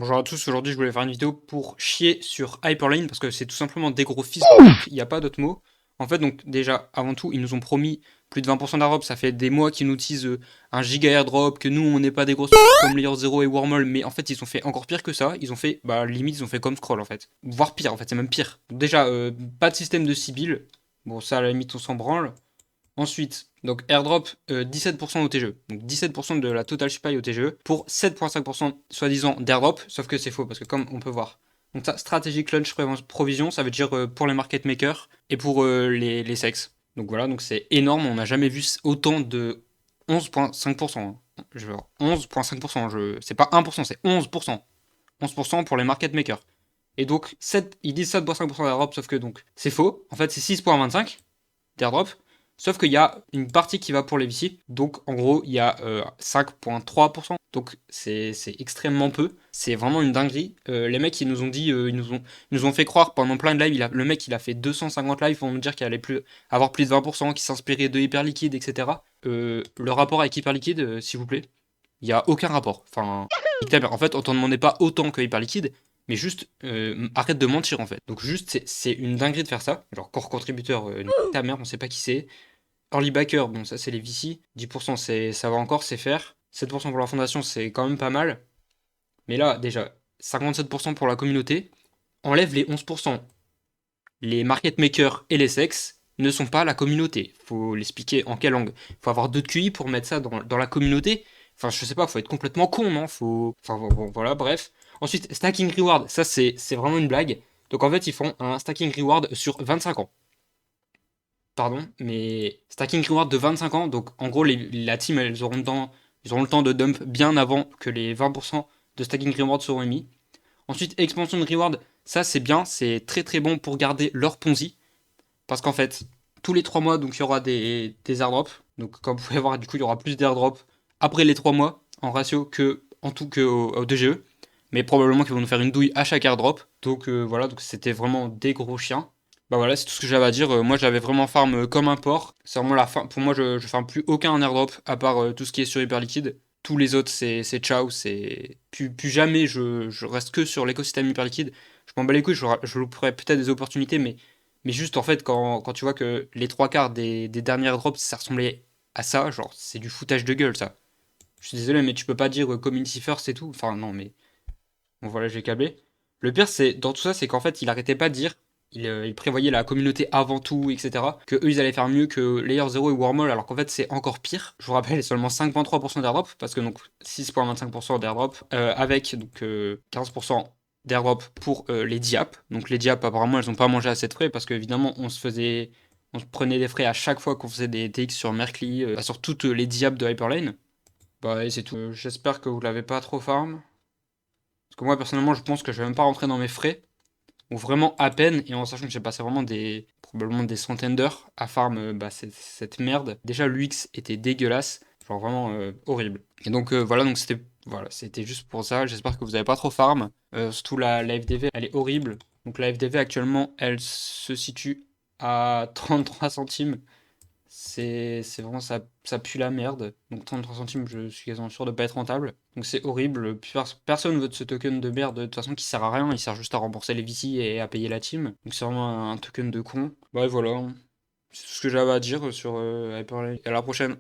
Bonjour à tous, aujourd'hui je voulais faire une vidéo pour chier sur Hyperlane parce que c'est tout simplement des gros fils de pute, il n'y a pas d'autre mot. En fait, donc déjà, avant tout, ils nous ont promis plus de 20% d'airdrop, ça fait des mois qu'ils nous disent un giga airdrop, que nous on n'est pas des grosses comme Layer 0 et Wormhole, mais en fait ils ont fait encore pire que ça, ils ont fait, bah limite ils ont fait comme Scroll en fait. Voire pire en fait, c'est même pire. Donc déjà, pas de système de Sibyl, bon ça à la limite on s'en branle. Ensuite, donc airdrop 17% au TGE. Donc 17% de la total supply au TGE pour 7,5% soi-disant d'airdrop, sauf que c'est faux parce que comme on peut voir. Donc ça, strategic launch provision, ça veut dire pour les market makers et pour les sexes. Donc voilà, donc c'est énorme, on n'a jamais vu autant de 11,5%. Je veux 11,5%, c'est pas 1%, c'est 11%. 11% pour les market makers. Et donc, ils disent 7,5% d'airdrop, sauf que donc c'est faux. En fait, c'est 6,25 d'airdrop. Sauf qu'il y a une partie qui va pour les VC, donc en gros il y a 5,3%, donc c'est extrêmement peu, c'est vraiment une dinguerie. Les mecs ils nous ont dit, ils nous ont fait croire pendant plein de lives, le mec il a fait 250 lives pour nous dire qu'il allait avoir plus de 20%, qu'il s'inspirait de Hyperliquide, etc. Le rapport avec Hyperliquide, s'il vous plaît, il n'y a aucun rapport. Enfin, en fait on t'en demandait pas autant que Hyperliquide, mais juste arrête de mentir en fait. Donc juste c'est une dinguerie de faire ça. Genre core contributeur, ta mère, on sait pas qui c'est. Early backer, bon ça c'est les VC, 10% ça va encore, c'est faire. 7% pour la fondation, c'est quand même pas mal. Mais là, déjà, 57% pour la communauté, enlève les 11%. Les market makers et les sexes ne sont pas la communauté. Faut l'expliquer en quelle langue. Faut avoir 2 de QI pour mettre ça dans la communauté. Enfin, je sais pas, faut être complètement con, non? Enfin, bon, voilà, bref. Ensuite, stacking reward, ça c'est vraiment une blague. Donc en fait, ils font un stacking reward sur 25 ans. Pardon, mais stacking reward de 25 ans, donc en gros, la team, ils auront le temps de dump bien avant que les 20% de stacking reward seront émis. Ensuite, expansion de reward, ça c'est bien, c'est très très bon pour garder leur Ponzi, parce qu'en fait, tous les 3 mois, donc il y aura des airdrops, donc comme vous pouvez voir, du coup, il y aura plus d'airdrops après les 3 mois, en ratio que, en tout que au DGE, mais probablement qu'ils vont nous faire une douille à chaque airdrop, donc voilà, donc c'était vraiment des gros chiens. Bah voilà, c'est tout ce que j'avais à dire. Moi, j'avais vraiment farm comme un porc. C'est vraiment la fin. Pour moi, je farm plus aucun airdrop à part tout ce qui est sur Hyper Liquide. Tous les autres, c'est ciao. C'est plus jamais. Je reste que sur l'écosystème Hyper Liquide. Je m'en bats les couilles. Je louperai peut-être des opportunités, mais juste en fait, quand tu vois que les trois quarts des derniers airdrops, ça ressemblait à ça, genre, c'est du foutage de gueule, ça. Je suis désolé, mais tu peux pas dire community first et tout. Enfin, non, mais bon, voilà, j'ai câblé. Le pire, c'est dans tout ça, c'est qu'en fait, il arrêtait pas de dire, il prévoyait la communauté avant tout, etc. Que eux, ils allaient faire mieux que Layer 0 et Wormhole, alors qu'en fait, c'est encore pire. Je vous rappelle, seulement 5,3% d'airdrop, parce que donc 6,25% d'airdrop, avec donc 15% d'airdrop pour les diap. Donc les diap, apparemment, elles ont pas mangé assez de frais, parce qu'évidemment, on se prenait des frais à chaque fois qu'on faisait des TX sur Merkly, sur toutes les diap de Hyperlane. Bah, et c'est tout. J'espère que vous l'avez pas trop farm. Parce que moi, personnellement, je pense que je vais même pas rentrer dans mes frais, ou vraiment à peine, et en sachant que j'ai passé vraiment probablement des centaines d'heures à farm cette merde. Déjà, l'UX était dégueulasse, genre vraiment horrible. Et donc voilà, donc c'était juste pour ça. J'espère que vous avez pas trop farm. Surtout la FDV, elle est horrible. Donc la FDV actuellement, elle se situe à 33 centimes. C'est vraiment ça pue la merde. Donc 33 centimes, je suis quasiment sûr de pas être rentable. Donc c'est horrible. Personne veut de ce token de merde de toute façon qui sert à rien. Il sert juste à rembourser les VC et à payer la team. Donc c'est vraiment un token de con. Ouais, voilà. C'est tout ce que j'avais à dire sur Hyperlane. Et à la prochaine.